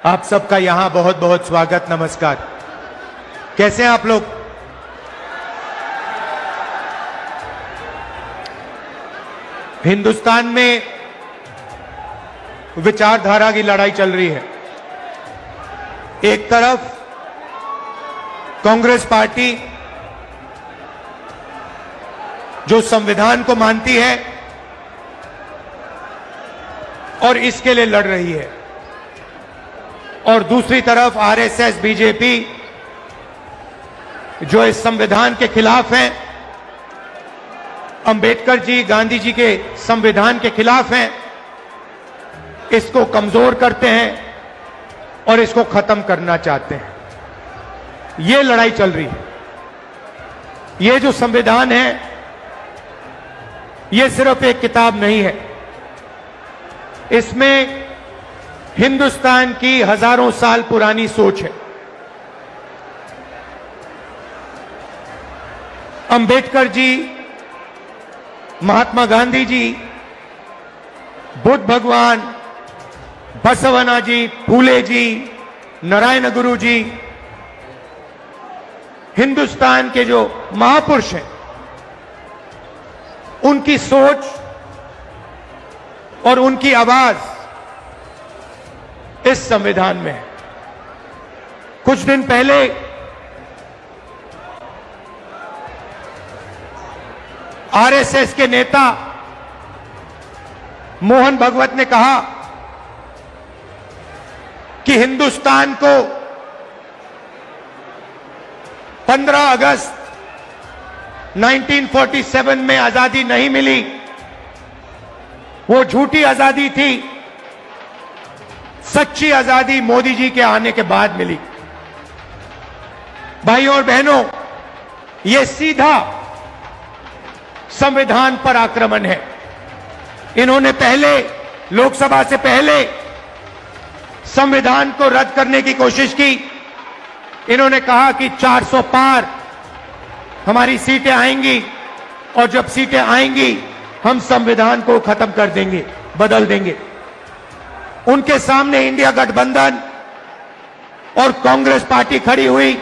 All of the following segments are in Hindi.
आप सबका यहां बहुत बहुत स्वागत, नमस्कार। कैसे हैं आप लोग? हिंदुस्तान में विचारधारा की लड़ाई चल रही है। एक तरफ कांग्रेस पार्टी जो संविधान को मानती है और इसके लिए लड़ रही है, और दूसरी तरफ आरएसएस, बीजेपी जो इस संविधान के खिलाफ हैं, अंबेडकर जी, गांधी जी के संविधान के खिलाफ हैं, इसको कमजोर करते हैं और इसको खत्म करना चाहते हैं। ये लड़ाई चल रही है। ये जो संविधान है, ये सिर्फ एक किताब नहीं है। इसमें हिंदुस्तान की हजारों साल पुरानी सोच है। अंबेडकर जी, महात्मा गांधी जी, बुद्ध भगवान, बसवना जी, फूले जी, नारायण गुरु जी, हिंदुस्तान के जो महापुरुष हैं, उनकी सोच और उनकी आवाज इस संविधान में है। कुछ दिन पहले आरएसएस के नेता मोहन भगवत ने कहा कि हिंदुस्तान को 15 अगस्त 1947 में आजादी नहीं मिली, वो झूठी आजादी थी। सच्ची आजादी मोदी जी के आने के बाद मिली। भाइयों और बहनों, यह सीधा संविधान पर आक्रमण है। इन्होंने पहले, लोकसभा से पहले संविधान को रद्द करने की कोशिश की। इन्होंने कहा कि 400 पार हमारी सीटें आएंगी, और जब सीटें आएंगी हम संविधान को खत्म कर देंगे, बदल देंगे। उनके सामने इंडिया गठबंधन और कांग्रेस पार्टी खड़ी हुई,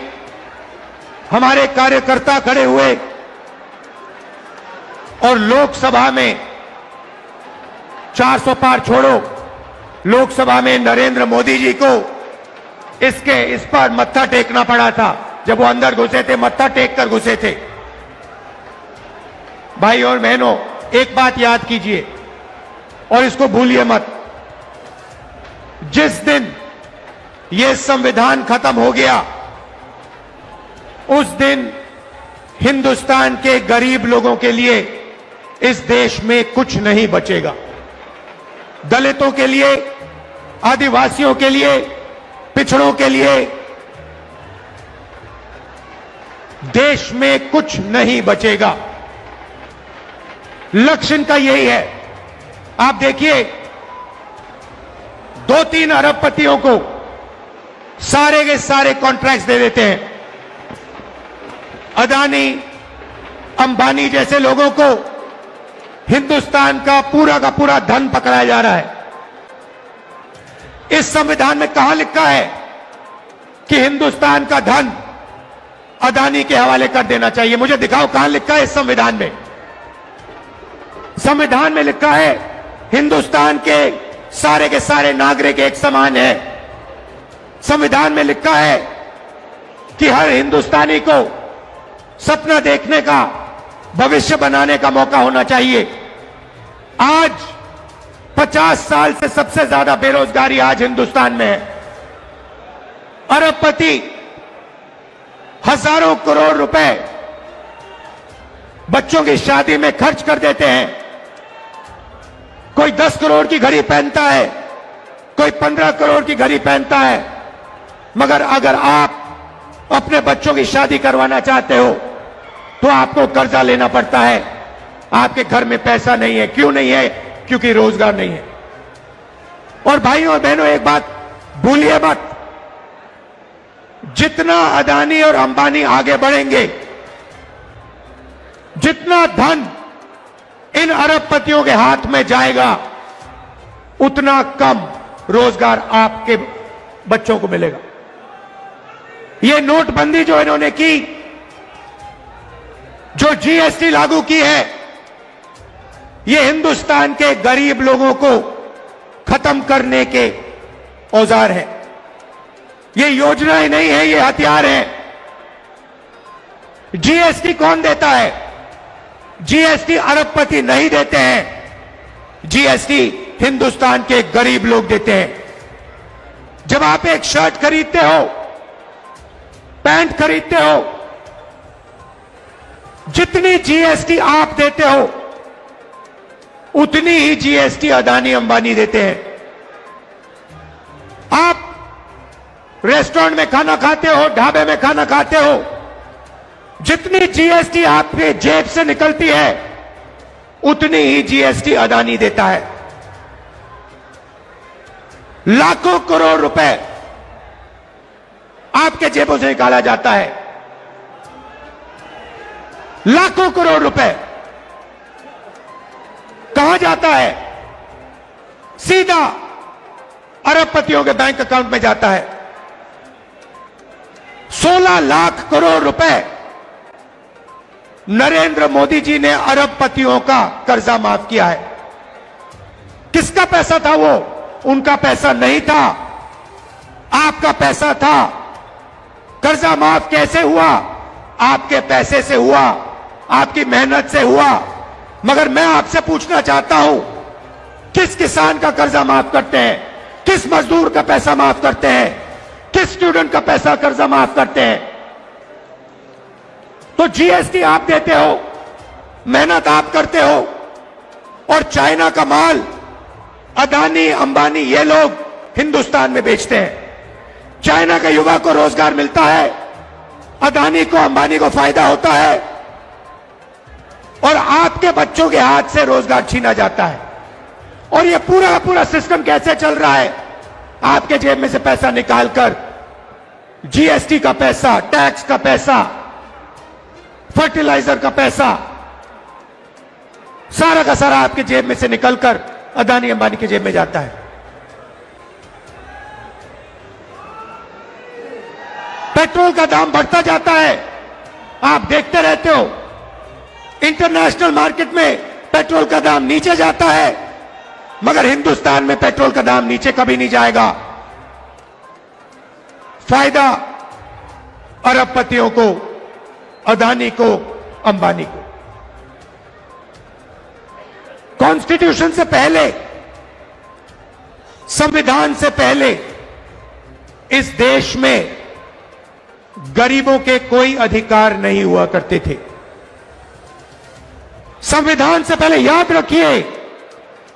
हमारे कार्यकर्ता खड़े हुए, और लोकसभा में 400 पार छोड़ो, लोकसभा में नरेंद्र मोदी जी को इस पर मत्था टेकना पड़ा था। जब वो अंदर घुसे थे, मत्था टेक कर घुसे थे। भाई और बहनों, एक बात याद कीजिए और इसको भूलिए मत। जिस दिन ये संविधान खत्म हो गया, उस दिन हिंदुस्तान के गरीब लोगों के लिए इस देश में कुछ नहीं बचेगा। दलितों के लिए, आदिवासियों के लिए, पिछड़ों के लिए देश में कुछ नहीं बचेगा। लक्ष्य इनका यही है। आप देखिए, 2-3 अरबपतियों को सारे के सारे कॉन्ट्रैक्ट्स दे देते हैं। अदानी, अंबानी जैसे लोगों को हिंदुस्तान का पूरा धन पकड़ाया जा रहा है। इस संविधान में कहां लिखा है कि हिंदुस्तान का धन अदानी के हवाले कर देना चाहिए? मुझे दिखाओ कहां लिखा है इस संविधान में। संविधान में लिखा है हिंदुस्तान के सारे नागरिक एक समान है। संविधान में लिखा है कि हर हिंदुस्तानी को सपना देखने का, भविष्य बनाने का मौका होना चाहिए। आज 50 साल से सबसे ज्यादा बेरोजगारी आज हिंदुस्तान में है। अरबपति हजारों करोड़ रुपए बच्चों की शादी में खर्च कर देते हैं। कोई 10 करोड़ की घड़ी पहनता है, कोई 15 करोड़ की घड़ी पहनता है, मगर अगर आप अपने बच्चों की शादी करवाना चाहते हो तो आपको कर्जा लेना पड़ता है। आपके घर में पैसा नहीं है। क्यों नहीं है? क्योंकि रोजगार नहीं है। और भाइयों और बहनों, एक बात भूलिए मत, जितना अदानी और अंबानी आगे बढ़ेंगे, जितना धन इन अरबपतियों के हाथ में जाएगा, उतना कम रोजगार आपके बच्चों को मिलेगा। ये नोटबंदी जो इन्होंने की, जो जीएसटी लागू की है, ये हिंदुस्तान के गरीब लोगों को खत्म करने के औजार है। ये योजनाएं नहीं है, ये हथियार है। जीएसटी कौन देता है? जीएसटी अरबपति नहीं देते हैं, जीएसटी हिंदुस्तान के गरीब लोग देते हैं। जब आप एक शर्ट खरीदते हो, पैंट खरीदते हो, जितनी जीएसटी आप देते हो उतनी ही जीएसटी अदानी अंबानी देते हैं। आप रेस्टोरेंट में खाना खाते हो, ढाबे में खाना खाते हो, जितनी जीएसटी आपके जेब से निकलती है उतनी ही जीएसटी अदानी देता है। लाखों करोड़ रुपए आपके जेबों से निकाला जाता है, लाखों करोड़ रुपए कहां जाता है? सीधा अरबपतियों के बैंक अकाउंट में जाता है। 16 लाख करोड़ रुपए नरेंद्र मोदी जी ने अरबपतियों का कर्जा माफ किया है। किसका पैसा था वो? उनका पैसा नहीं था, आपका पैसा था। कर्जा माफ कैसे हुआ? आपके पैसे से हुआ, आपकी मेहनत से हुआ। मगर मैं आपसे पूछना चाहता हूं, किस किसान का कर्जा माफ करते हैं? किस मजदूर का पैसा माफ करते हैं? किस स्टूडेंट का पैसा कर्जा माफ करते हैं? तो जीएसटी आप देते हो, मेहनत आप करते हो, और चाइना का माल अदानी अंबानी ये लोग हिंदुस्तान में बेचते हैं। चाइना के युवा को रोजगार मिलता है, अदानी को अंबानी को फायदा होता है, और आपके बच्चों के हाथ से रोजगार छीना जाता है। और ये पूरा का पूरा सिस्टम कैसे चल रहा है? आपके जेब में से पैसा निकालकर जीएसटी का पैसा, टैक्स का पैसा, फर्टिलाइजर का पैसा, सारा का सारा आपके जेब में से निकलकर अदानी अंबानी की जेब में जाता है। पेट्रोल का दाम बढ़ता जाता है, आप देखते रहते हो। इंटरनेशनल मार्केट में पेट्रोल का दाम नीचे जाता है, मगर हिंदुस्तान में पेट्रोल का दाम नीचे कभी नहीं जाएगा। फायदा अरबपतियों को, अदानी को, अंबानी को। कॉन्स्टिट्यूशन से पहले, संविधान से पहले इस देश में गरीबों के कोई अधिकार नहीं हुआ करते थे। संविधान से पहले, याद रखिए,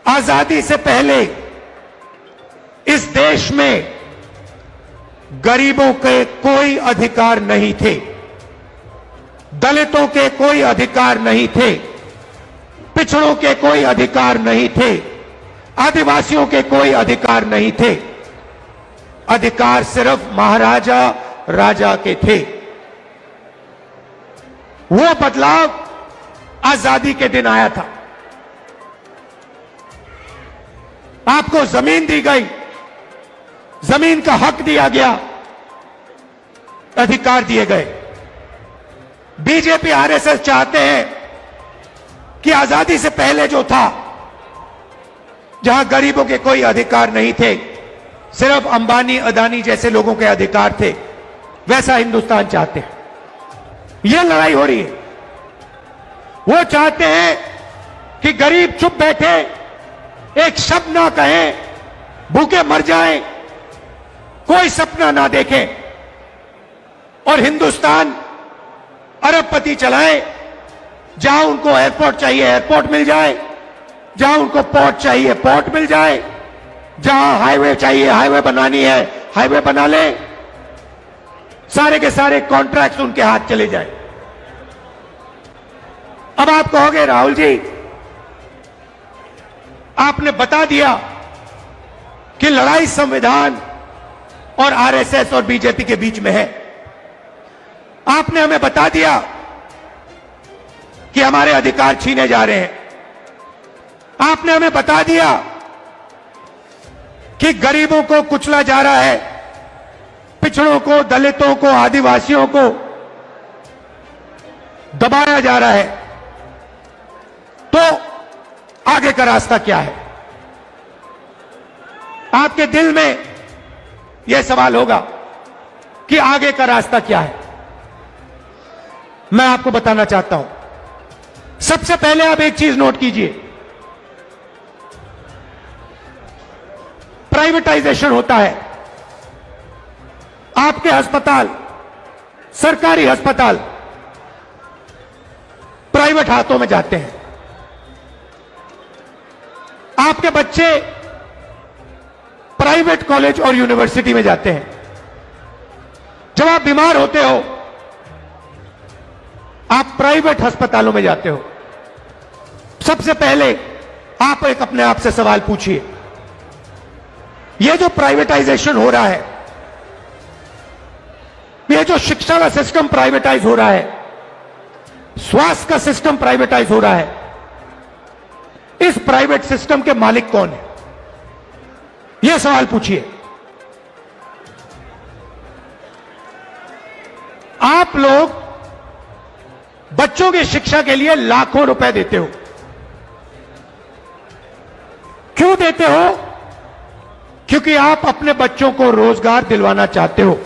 आजादी से पहले इस देश में गरीबों के कोई अधिकार नहीं थे, दलितों के कोई अधिकार नहीं थे, पिछड़ों के कोई अधिकार नहीं थे, आदिवासियों के कोई अधिकार नहीं थे। अधिकार सिर्फ महाराजा राजा के थे। वो बदलाव आजादी के दिन आया था। आपको जमीन दी गई, जमीन का हक दिया गया, अधिकार दिए गए। बीजेपी आरएसएस चाहते हैं कि आजादी से पहले जो था, जहां गरीबों के कोई अधिकार नहीं थे, सिर्फ अंबानी अदानी जैसे लोगों के अधिकार थे, वैसा हिंदुस्तान चाहते हैं। यह लड़ाई हो रही है। वो चाहते हैं कि गरीब चुप बैठे, एक शब्द ना कहें, भूखे मर जाएं, कोई सपना ना देखें, और हिंदुस्तान अरबपति चलाएं। जहां उनको एयरपोर्ट चाहिए एयरपोर्ट मिल जाए, जहां उनको पोर्ट चाहिए पोर्ट मिल जाए, जहां हाईवे चाहिए हाईवे बनानी है हाईवे बना ले, सारे के सारे कॉन्ट्रैक्ट्स उनके हाथ चले जाए। अब आप कहोगे राहुल जी, आपने बता दिया कि लड़ाई संविधान और आरएसएस और बीजेपी के बीच में है। आपने हमें बता दिया कि हमारे अधिकार छीने जा रहे हैं। आपने हमें बता दिया कि गरीबों को कुचला जा रहा है, पिछड़ों को, दलितों को, आदिवासियों को दबाया जा रहा है, तो आगे का रास्ता क्या है? आपके दिल में यह सवाल होगा कि आगे का रास्ता क्या है। मैं आपको बताना चाहता हूं। सबसे पहले आप एक चीज नोट कीजिए, प्राइवेटाइजेशन होता है। आपके अस्पताल, सरकारी अस्पताल प्राइवेट हाथों में जाते हैं। आपके बच्चे प्राइवेट कॉलेज और यूनिवर्सिटी में जाते हैं। जब आप बीमार होते हो, आप प्राइवेट अस्पतालों में जाते हो। सबसे पहले आप एक अपने आप से सवाल पूछिए, यह जो प्राइवेटाइजेशन हो रहा है, यह जो शिक्षा का सिस्टम प्राइवेटाइज हो रहा है, स्वास्थ्य का सिस्टम प्राइवेटाइज हो रहा है, इस प्राइवेट सिस्टम के मालिक कौन है? यह सवाल पूछिए। आप लोग बच्चों की शिक्षा के लिए लाखों रुपए देते हो। क्यों देते हो? क्योंकि आप अपने बच्चों को रोजगार दिलवाना चाहते हो।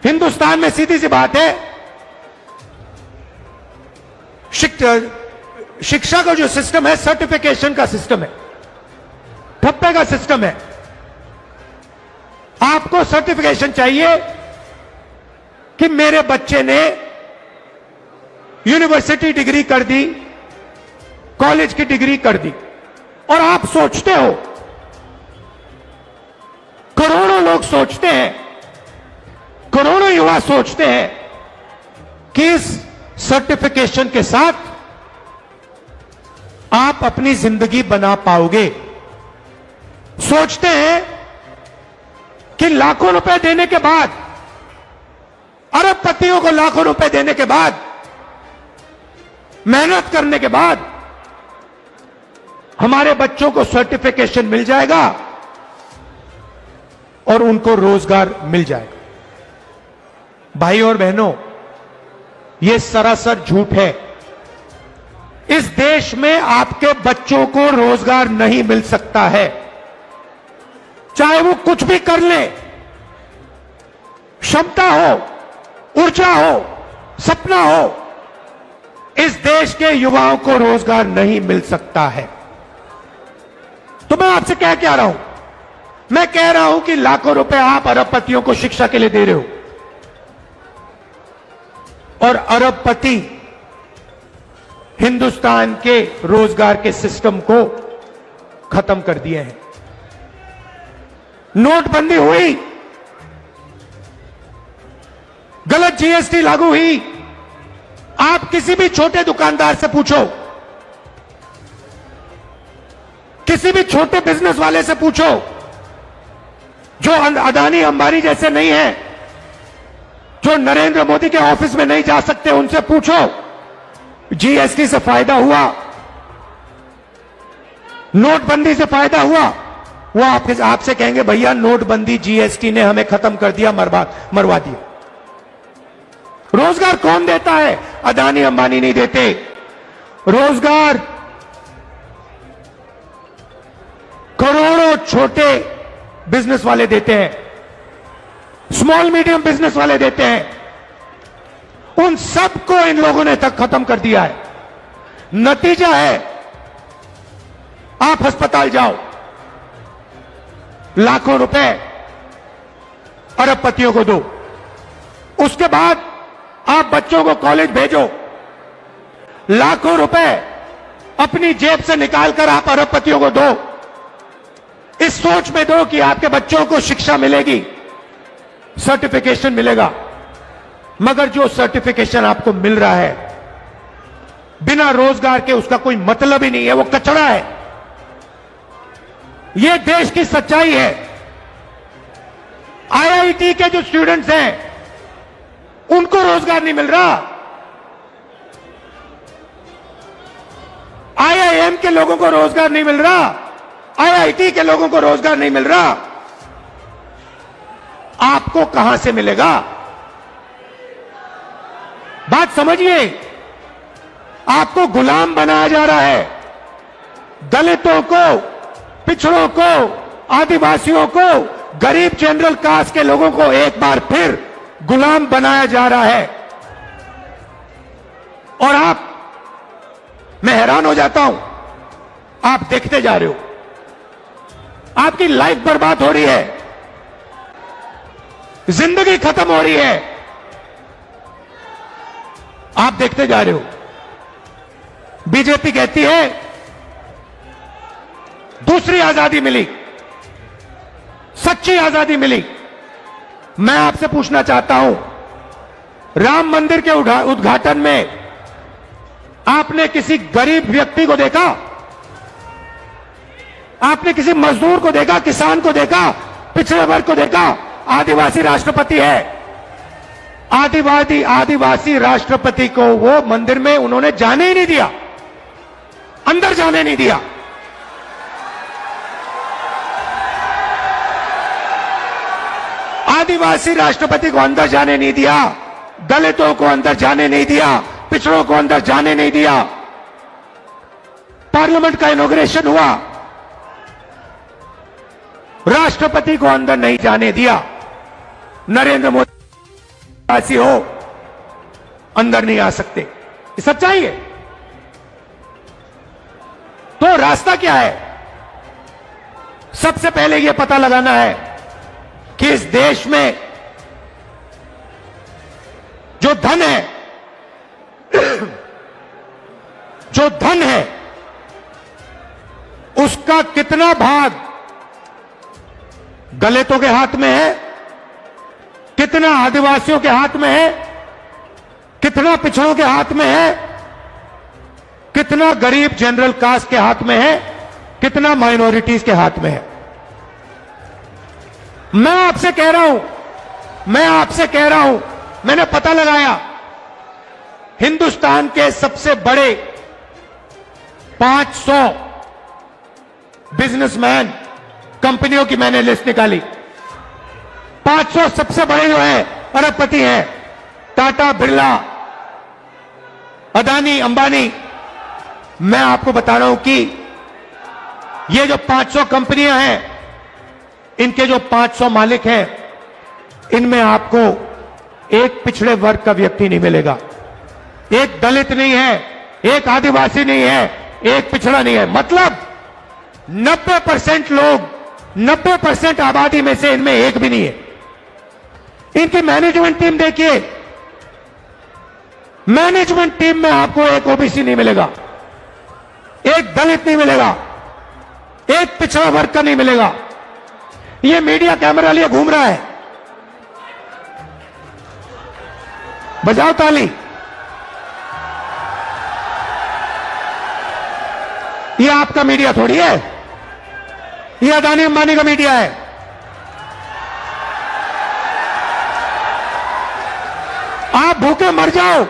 हिंदुस्तान में सीधी सी बात है, शिक्षा का जो सिस्टम है, सर्टिफिकेशन का सिस्टम है, ठप्पे का सिस्टम है। आपको सर्टिफिकेशन चाहिए कि मेरे बच्चे ने यूनिवर्सिटी डिग्री कर दी, कॉलेज की डिग्री कर दी, और आप सोचते हो, करोड़ों लोग सोचते हैं, करोड़ों युवा सोचते हैं कि इस सर्टिफिकेशन के साथ आप अपनी जिंदगी बना पाओगे। सोचते हैं कि लाखों रुपए देने के बाद, अरबपतियों को लाखों रुपए देने के बाद, मेहनत करने के बाद हमारे बच्चों को सर्टिफिकेशन मिल जाएगा और उनको रोजगार मिल जाएगा। भाई और बहनों, यह सरासर झूठ है। इस देश में आपके बच्चों को रोजगार नहीं मिल सकता है, चाहे वो कुछ भी कर ले। क्षमता हो, ऊर्जा हो, सपना हो, इस देश के युवाओं को रोजगार नहीं मिल सकता है। तो मैं आपसे क्या रहा हूं? मैं कह रहा हूं कि लाखों रुपए आप अरबपतियों को शिक्षा के लिए दे रहे हो, और अरबपति हिंदुस्तान के रोजगार के सिस्टम को खत्म कर दिए हैं। नोटबंदी हुई, गलत जीएसटी लागू हुई। आप किसी भी छोटे दुकानदार से पूछो, किसी भी छोटे बिजनेस वाले से पूछो, जो अदानी अंबानी जैसे नहीं है, जो नरेंद्र मोदी के ऑफिस में नहीं जा सकते, उनसे पूछो जीएसटी से फायदा हुआ, नोटबंदी से फायदा हुआ? वो आपसे कहेंगे भैया नोटबंदी, जीएसटी ने हमें खत्म कर दिया, मरवा दिया। रोजगार कौन देता है? अदानी अंबानी नहीं देते। रोजगार करोड़ों छोटे बिजनेस वाले देते हैं, स्मॉल मीडियम बिजनेस वाले देते हैं। उन सबको इन लोगों ने तक खत्म कर दिया है। नतीजा है, आप अस्पताल जाओ, लाखों रुपए अरबपतियों को दो, उसके बाद आप बच्चों को कॉलेज भेजो, लाखों रुपए अपनी जेब से निकालकर आप अरबपतियों को दो। इस सोच में दो कि आपके बच्चों को शिक्षा मिलेगी, सर्टिफिकेशन मिलेगा। मगर जो सर्टिफिकेशन आपको मिल रहा है बिना रोजगार के, उसका कोई मतलब ही नहीं है, वो कचरा है। यह देश की सच्चाई है। आईआईटी के जो स्टूडेंट्स हैं उनको रोजगार नहीं मिल रहा, आईआईएम के लोगों को रोजगार नहीं मिल रहा, आईआईटी के लोगों को रोजगार नहीं मिल रहा। आपको कहां से मिलेगा? बात समझिए, आपको गुलाम बनाया जा रहा है। दलितों को, पिछड़ों को, आदिवासियों को, गरीब जनरल कास्ट के लोगों को एक बार फिर गुलाम बनाया जा रहा है। और मैं हैरान हो जाता हूं, आप देखते जा रहे हो, आपकी लाइफ बर्बाद हो रही है, जिंदगी खत्म हो रही है, आप देखते जा रहे हो। बीजेपी कहती है दूसरी आजादी मिली, सच्ची आजादी मिली। मैं आपसे पूछना चाहता हूं, राम मंदिर के उद्घाटन में आपने किसी गरीब व्यक्ति को देखा? आपने किसी मजदूर को देखा, किसान को देखा, पिछड़े वर्ग को देखा? आदिवासी राष्ट्रपति है, आदिवासी राष्ट्रपति को वो मंदिर में उन्होंने जाने ही नहीं दिया, अंदर जाने नहीं दिया। आदिवासी राष्ट्रपति को अंदर जाने नहीं दिया, दलितों को अंदर जाने नहीं दिया, पिछड़ों को अंदर जाने नहीं दिया। पार्लियामेंट का इनॉग्रेशन हुआ, राष्ट्रपति को अंदर नहीं जाने दिया। नरेंद्र मोदी हो, अंदर नहीं आ सकते, ये सच्चाई है। तो रास्ता क्या है? सबसे पहले यह पता लगाना है कि इस देश में जो धन है, जो धन है, उसका कितना भाग दलितों के हाथ में है, कितना आदिवासियों के हाथ में है, कितना पिछड़ों के हाथ में है, कितना गरीब जनरल कास्ट के हाथ में है, कितना माइनॉरिटीज के हाथ में है। मैं आपसे कह रहा हूं, मैंने पता लगाया, हिंदुस्तान के सबसे बड़े 500 बिजनेसमैन, कंपनियों की मैंने लिस्ट निकाली। 500 सबसे बड़े जो हैं अरबपति हैं, टाटा, बिरला, अदानी, अंबानी। मैं आपको बता रहा हूं कि ये जो 500 कंपनियां हैं, इनके जो 500 मालिक हैं, इनमें आपको एक पिछड़े वर्ग का व्यक्ति नहीं मिलेगा, एक दलित नहीं है, एक आदिवासी नहीं है, एक पिछड़ा नहीं है। मतलब 90% लोग, 90% आबादी में से इनमें एक भी नहीं है। इनकी मैनेजमेंट टीम देखिए, मैनेजमेंट टीम में आपको एक ओबीसी नहीं मिलेगा, एक दलित नहीं मिलेगा, एक पिछड़ा वर्ग का नहीं मिलेगा। ये मीडिया कैमरा लिए घूम रहा है, बजाओ ताली। ये आपका मीडिया थोड़ी है, ये अदानी अंबानी का मीडिया है। आप भूखे मर जाओ,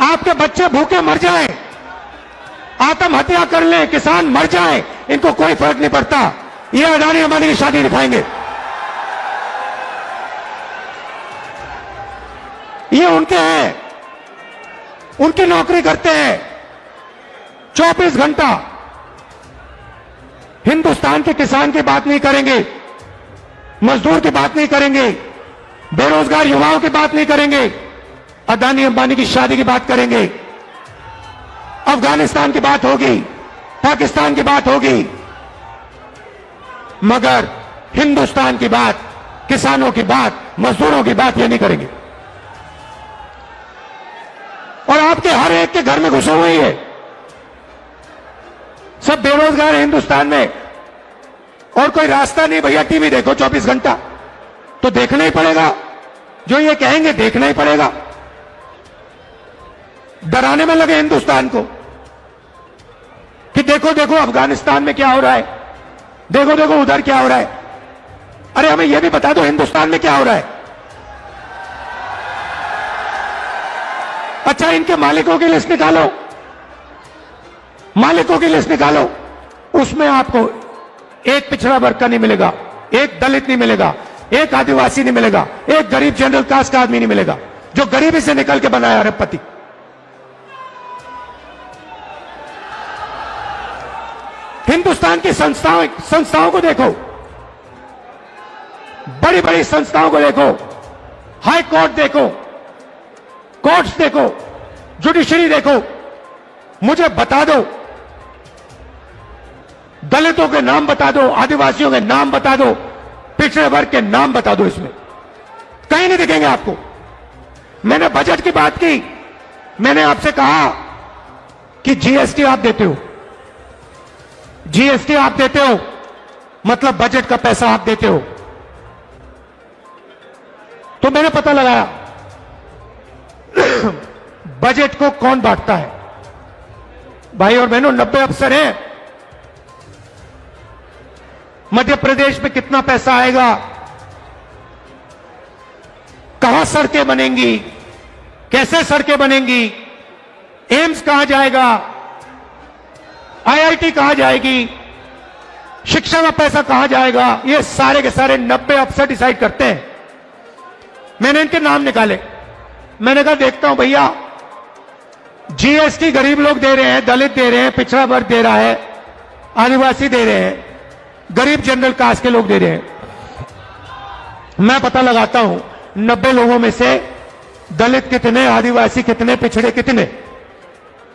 आपके बच्चे भूखे मर जाएं, आत्महत्या कर लें, किसान मर जाएं, इनको कोई फर्क नहीं पड़ता। ये अदानी अंबानी की शादी दिखाएंगे, ये उनके हैं, उनकी नौकरी करते हैं 24 घंटा। हिंदुस्तान के किसान की बात नहीं करेंगे, मजदूर की बात नहीं करेंगे, बेरोजगार युवाओं की बात नहीं करेंगे, अदानी अंबानी की शादी की बात करेंगे, अफगानिस्तान की बात होगी, पाकिस्तान की बात होगी, मगर हिंदुस्तान की बात, किसानों की बात, मजदूरों की बात ये नहीं करेंगे। और आपके हर एक के घर में घुसे हुए है, सब बेरोजगार है हिंदुस्तान में, और कोई रास्ता नहीं। भैया टीवी देखो 24 घंटा, तो देखना ही पड़ेगा, जो ये कहेंगे देखना ही पड़ेगा। डराने में लगे हिंदुस्तान को कि देखो देखो अफगानिस्तान में क्या हो रहा है, देखो देखो उधर क्या हो रहा है। अरे हमें यह भी बता दो हिंदुस्तान में क्या हो रहा है। अच्छा, इनके मालिकों की लिस्ट निकालो, मालिकों की लिस्ट निकालो, उसमें आपको एक पिछड़ा वर्ग का नहीं मिलेगा, एक दलित नहीं मिलेगा, एक आदिवासी नहीं मिलेगा, एक गरीब जनरल कास्ट का आदमी नहीं मिलेगा जो गरीबी से निकल के बनाया अरबपति। हिंदुस्तान की संस्थाओं को देखो, बड़ी बड़ी संस्थाओं को देखो, हाई कोर्ट देखो, कोर्ट्स देखो, जुडिशरी देखो, मुझे बता दो, दलितों के नाम बता दो, आदिवासियों के नाम बता दो, पिछड़े वर्ग के नाम बता दो, इसमें कहीं नहीं दिखेंगे आपको। मैंने बजट की बात की, मैंने आपसे कहा कि जीएसटी आप देते हो, जीएसटी आप देते हो, मतलब बजट का पैसा आप देते हो। तो मैंने पता लगाया बजट को कौन बांटता है। भाई और बहनों, 90 अफसर हैं, मध्य प्रदेश में कितना पैसा आएगा, कहां सड़कें बनेंगी, कैसे सड़कें बनेंगी, एम्स कहां जाएगा, आईआईटी कहां जाएगी, शिक्षा का पैसा कहां जाएगा, ये सारे के सारे 90 अफसर डिसाइड करते हैं। मैंने इनके नाम निकाले, मैंने कहा देखता हूं भैया, जीएसटी गरीब लोग दे रहे हैं, दलित दे रहे हैं, पिछड़ा वर्ग दे रहा है, आदिवासी दे रहे हैं, गरीब जनरल कास्ट के लोग दे रहे हैं। मैं पता लगाता हूं 90 लोगों में से दलित कितने, आदिवासी कितने, पिछड़े कितने।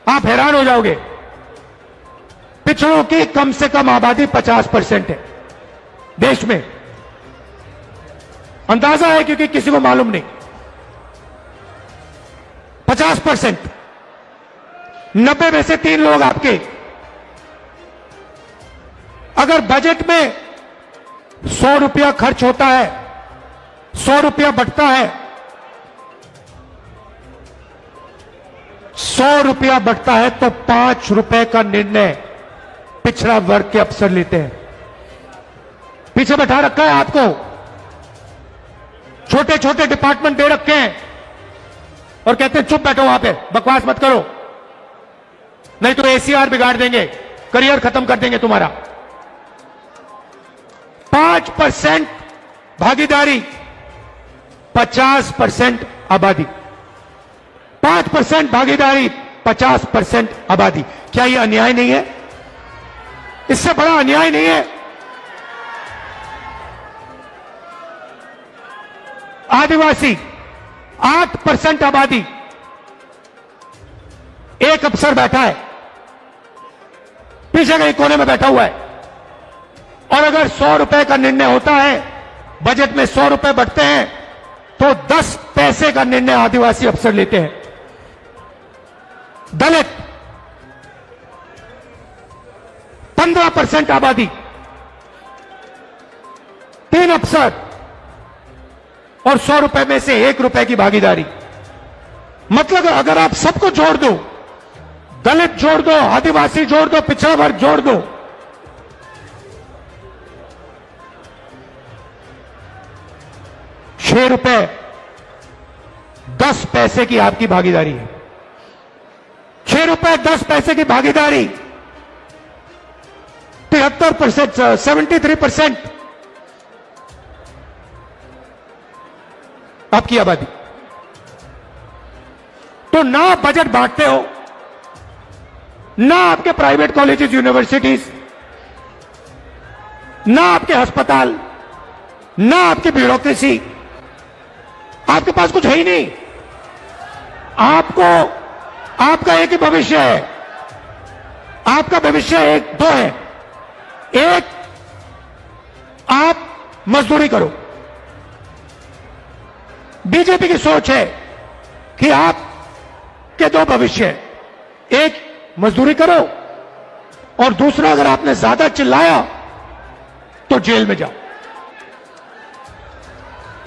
आप हैरान हो जाओगे। पिछड़ों की कम से कम आबादी 50% है देश में। अंदाजा है क्योंकि किसी को मालूम नहीं। 50%, 90 में से 3 लोग आपके। अगर बजट में 100 रुपया खर्च होता है, 100 रुपया बटता है, 100 रुपया बटता है, तो 5 रुपए का निर्णय पिछड़ा वर्ग के अफसर लेते हैं। पीछे बैठा रखा है आपको, छोटे छोटे डिपार्टमेंट दे रखे हैं और कहते हैं चुप बैठो वहां पे, बकवास मत करो, नहीं तो एसीआर बिगाड़ देंगे, करियर खत्म कर देंगे तुम्हारा। 5% भागीदारी, 50% आबादी। 5% भागीदारी, 50% आबादी। क्या यह अन्याय नहीं है? इससे बड़ा अन्याय नहीं है। आदिवासी 8% आबादी, एक अफसर बैठा है, पीछे कहीं कोने में बैठा हुआ है, और अगर 100 रुपए का निर्णय होता है, बजट में 100 रुपए बढ़ते हैं, तो 10 पैसे का निर्णय आदिवासी अफसर लेते हैं। दलित 15% आबादी, 3 अफसर और 100 रुपए में से 1 रुपए की भागीदारी। मतलब अगर आप सबको जोड़ दो, दलित जोड़ दो, आदिवासी जोड़ दो, पिछड़ा वर्ग जोड़ दो, ₹6.10 की आपकी भागीदारी है। ₹6.10 की भागीदारी, 73%, 73% आपकी आबादी। तो ना आप बजट बांटते हो, ना आपके प्राइवेट कॉलेजेस, यूनिवर्सिटीज, ना आपके अस्पताल, ना आपकी ब्यूरोक्रेसी, आपके पास कुछ है ही नहीं। आपको आपका एक ही भविष्य है, आपका भविष्य एक दो है। एक, आप मजदूरी करो। बीजेपी की सोच है कि आप के 2 भविष्य है, एक मजदूरी करो और दूसरा, अगर आपने ज्यादा चिल्लाया तो जेल में जाओ।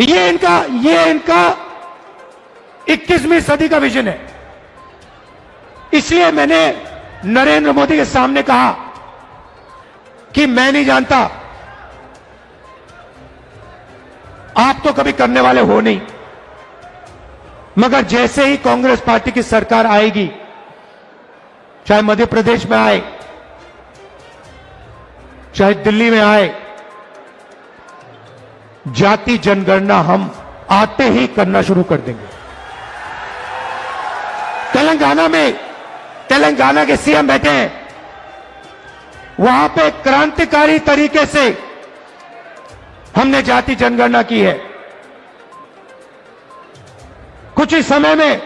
ये इनका 21वीं सदी का विजन है। इसलिए मैंने नरेंद्र मोदी के सामने कहा कि मैं नहीं जानता, आप तो कभी करने वाले हो नहीं, मगर जैसे ही कांग्रेस पार्टी की सरकार आएगी, चाहे मध्य प्रदेश में आए, चाहे दिल्ली में आए, जाति जनगणना हम आते ही करना शुरू कर देंगे। तेलंगाना के सीएम बैठे हैं, वहां पे क्रांतिकारी तरीके से हमने जाति जनगणना की है। कुछ ही समय में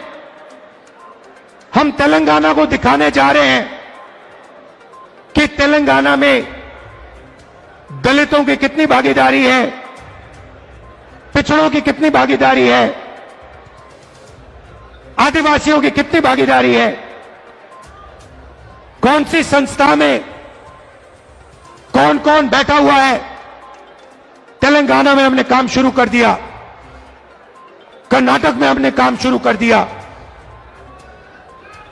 हम तेलंगाना को दिखाने जा रहे हैं कि तेलंगाना में दलितों की कितनी भागीदारी है, पिछड़ों की कितनी भागीदारी है, आदिवासियों की कितनी भागीदारी है, कौन सी संस्था में कौन कौन बैठा हुआ है। तेलंगाना में हमने काम शुरू कर दिया, कर्नाटक में हमने काम शुरू कर दिया,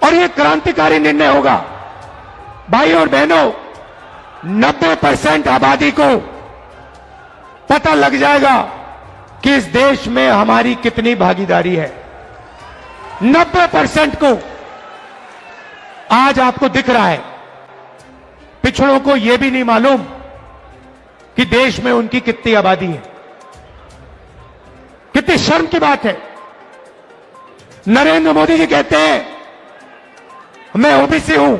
और यह क्रांतिकारी निर्णय होगा। भाई और बहनों, 90% आबादी को पता लग जाएगा कि इस देश में हमारी कितनी भागीदारी है। 90% को आज आपको दिख रहा है। पिछड़ों को यह भी नहीं मालूम कि देश में उनकी कितनी आबादी है। कितनी शर्म की बात है। नरेंद्र मोदी जी कहते हैं मैं ओबीसी हूं,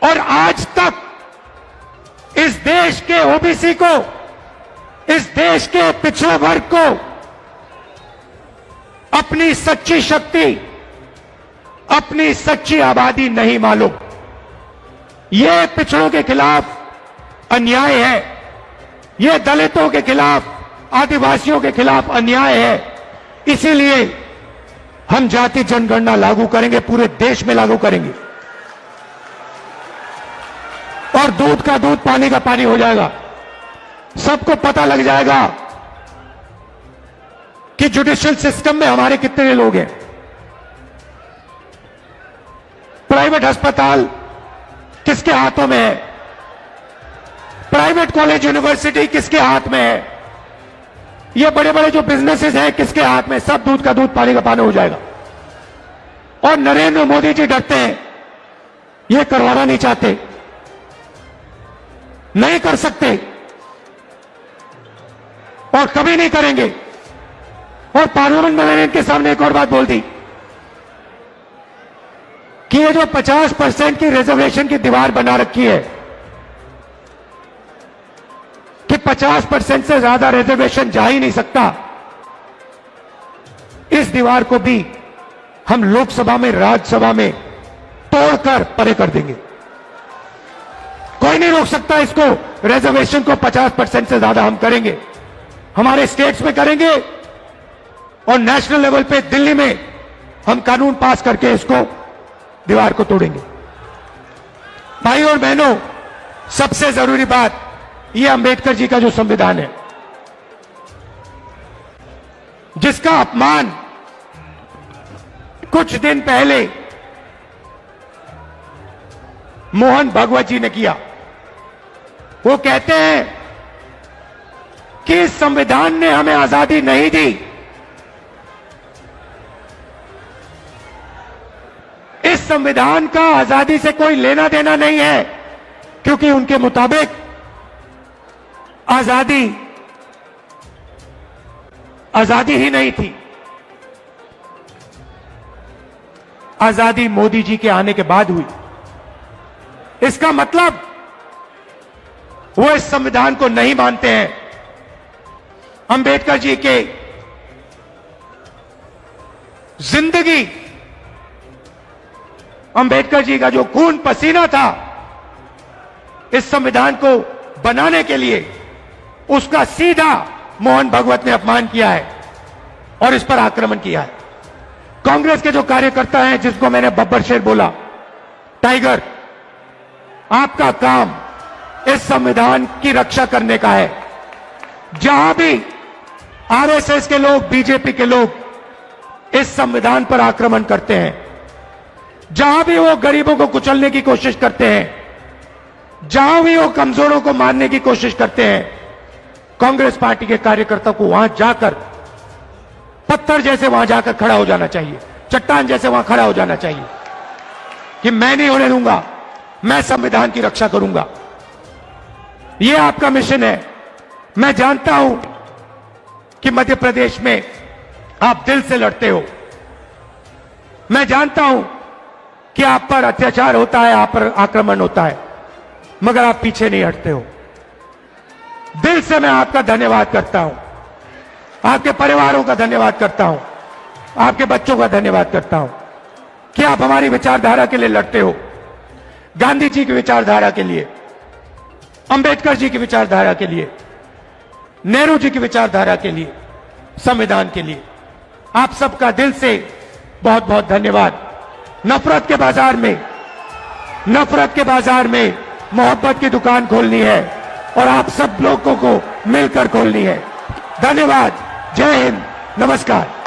और आज तक इस देश के ओबीसी को, इस देश के पिछड़े वर्ग को अपनी सच्ची शक्ति, अपनी सच्ची आबादी नहीं मालूम। यह पिछड़ों के खिलाफ अन्याय है, यह दलितों के खिलाफ, आदिवासियों के खिलाफ अन्याय है। इसीलिए हम जाति जनगणना लागू करेंगे, पूरे देश में लागू करेंगे, और दूध का दूध, पानी का पानी हो जाएगा। सबको पता लग जाएगा कि जुडिशियल सिस्टम में हमारे कितने लोग हैं। प्राइवेट अस्पताल किसके हाथों में है, प्राइवेट कॉलेज यूनिवर्सिटी किसके हाथ में है, ये बड़े बड़े जो बिजनेसेस हैं किसके हाथ में। सब दूध का दूध, पानी का पानी हो जाएगा। और नरेंद्र मोदी जी डरते हैं, ये करवाना नहीं चाहते, नहीं कर सकते, और कभी नहीं करेंगे। और पार्लियामेंट में मैंने इनके सामने एक और बात बोल दी कि ये जो 50% की रिजर्वेशन की दीवार बना रखी है, कि 50% से ज्यादा रिजर्वेशन जा ही नहीं सकता, इस दीवार को भी हम लोकसभा में, राज्यसभा में तोड़कर परे कर देंगे। कोई नहीं रोक सकता इसको। रिजर्वेशन को 50% से ज्यादा हम करेंगे, हमारे स्टेट्स में करेंगे, और नेशनल लेवल पे दिल्ली में हम कानून पास करके इसको, दीवार को तोड़ेंगे। भाई और बहनों, सबसे जरूरी बात, यह अंबेडकर जी का जो संविधान है, जिसका अपमान कुछ दिन पहले मोहन भागवत जी ने किया। वो कहते हैं कि इस संविधान ने हमें आजादी नहीं दी, इस संविधान का आजादी से कोई लेना देना नहीं है, क्योंकि उनके मुताबिक आजादी ही नहीं थी। आजादी मोदी जी के आने के बाद हुई। इसका मतलब वो इस संविधान को नहीं मानते हैं। अंबेडकर जी के जिंदगी, अंबेडकर जी का जो खून पसीना था इस संविधान को बनाने के लिए, उसका सीधा मोहन भागवत ने अपमान किया है और इस पर आक्रमण किया है। कांग्रेस के जो कार्यकर्ता हैं, जिसको मैंने बब्बर शेर बोला, टाइगर, आपका काम इस संविधान की रक्षा करने का है। जहां भी आरएसएस के लोग, बीजेपी के लोग इस संविधान पर आक्रमण करते हैं, जहां भी वो गरीबों को कुचलने की कोशिश करते हैं, जहां भी वो कमजोरों को मारने की कोशिश करते हैं, कांग्रेस पार्टी के कार्यकर्ता को वहां जाकर, पत्थर जैसे वहां जाकर खड़ा हो जाना चाहिए, चट्टान जैसे वहां खड़ा हो जाना चाहिए कि मैं नहीं होने दूंगा, मैं संविधान की रक्षा करूंगा। यह आपका मिशन है। मैं जानता हूं कि मध्य प्रदेश में आप दिल से लड़ते हो। मैं जानता हूं कि आप पर अत्याचार होता है, आप पर आक्रमण होता है, मगर आप पीछे नहीं हटते हो। दिल से मैं आपका धन्यवाद करता हूं, आपके परिवारों का धन्यवाद करता हूं, आपके बच्चों का धन्यवाद करता हूं कि आप हमारी विचारधारा के लिए लड़ते हो। गांधी जी की विचारधारा के लिए, अंबेडकर जी की विचारधारा के लिए, नेहरू जी की विचारधारा के लिए, संविधान के लिए। आप सबका दिल से बहुत बहुत धन्यवाद। नफरत के बाजार में मोहब्बत की दुकान खोलनी है और आप सब लोगों को मिलकर खोलनी है। धन्यवाद। जय हिंद। नमस्कार।